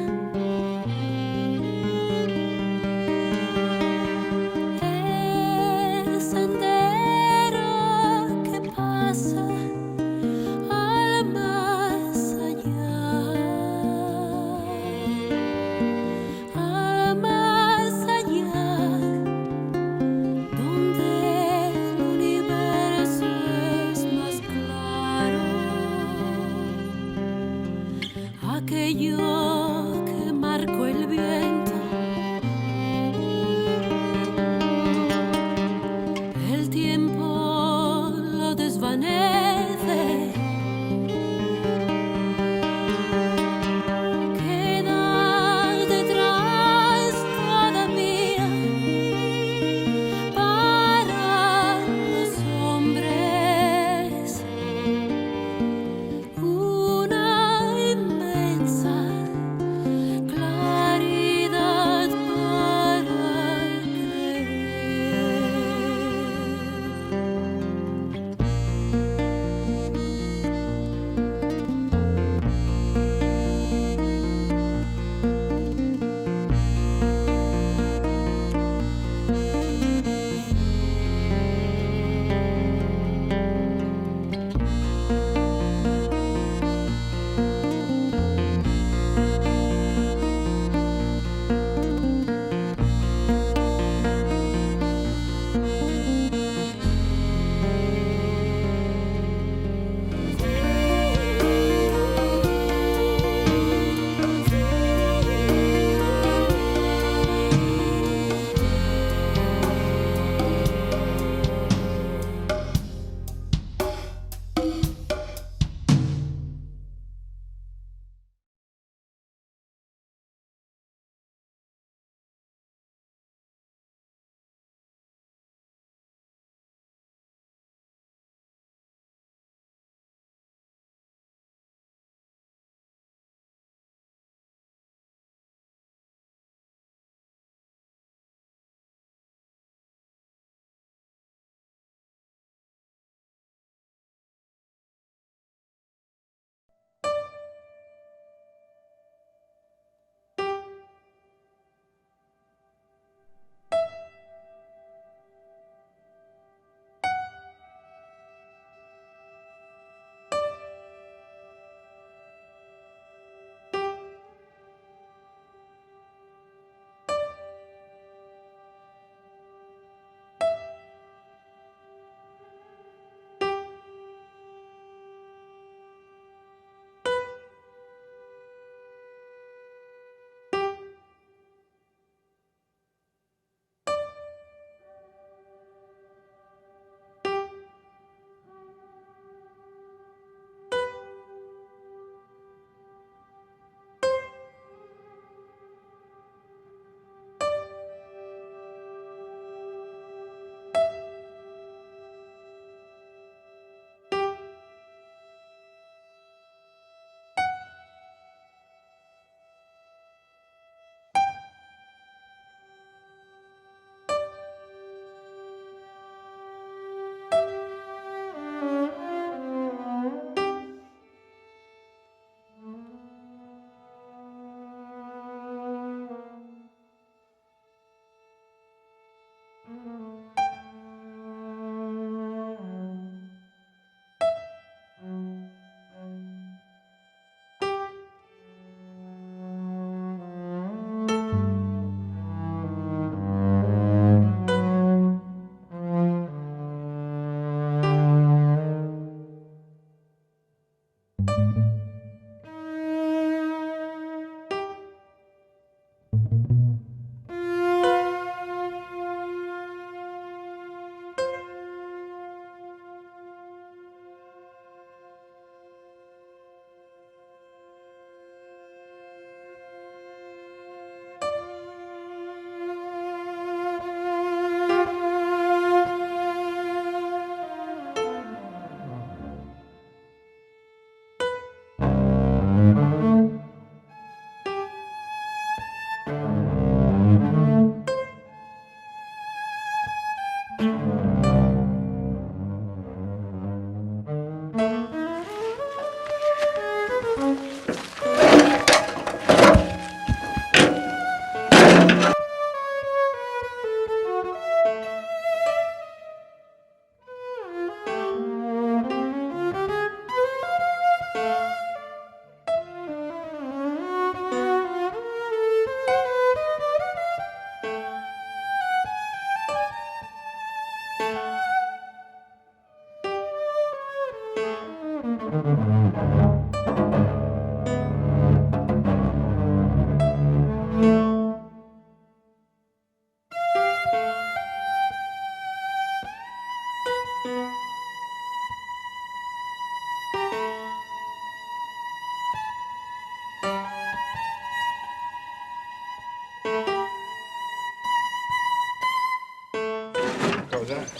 Thank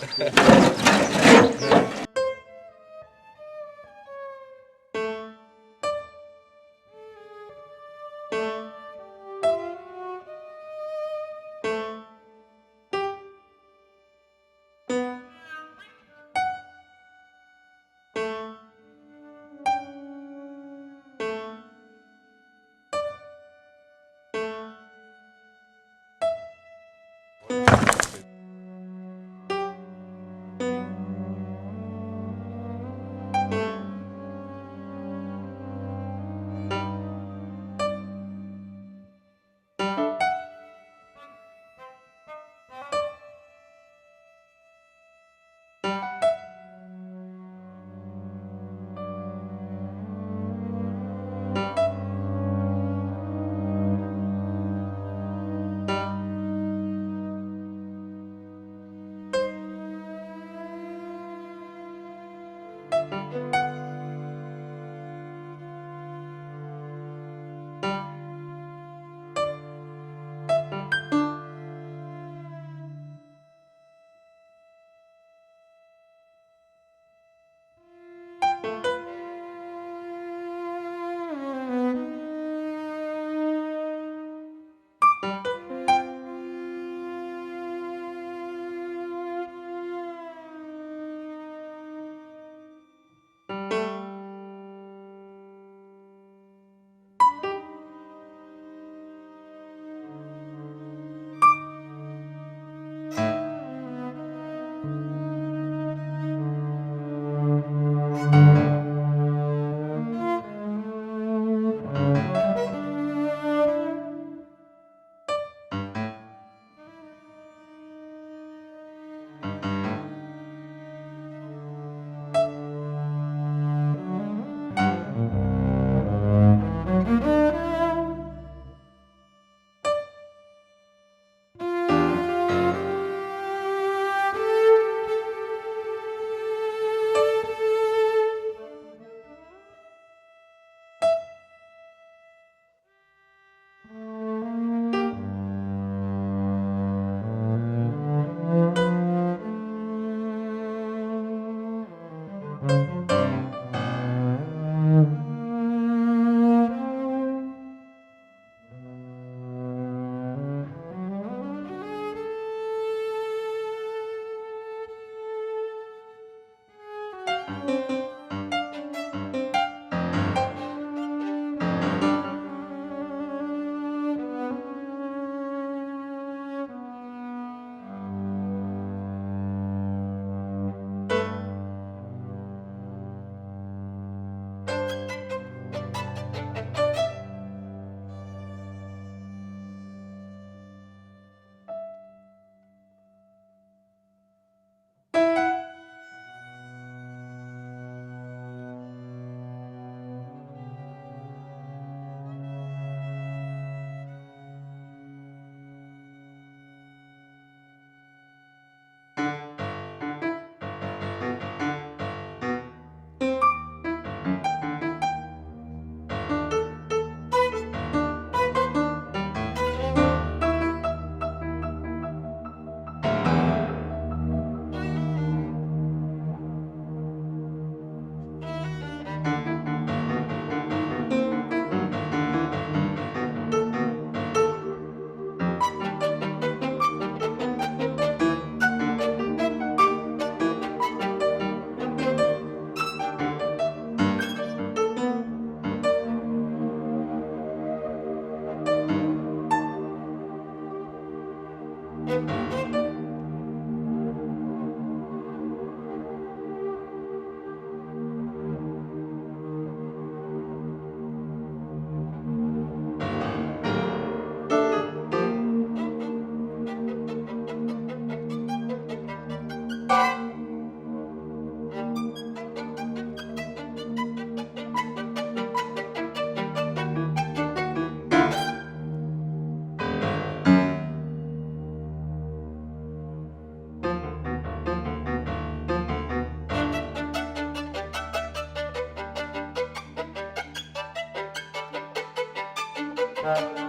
you.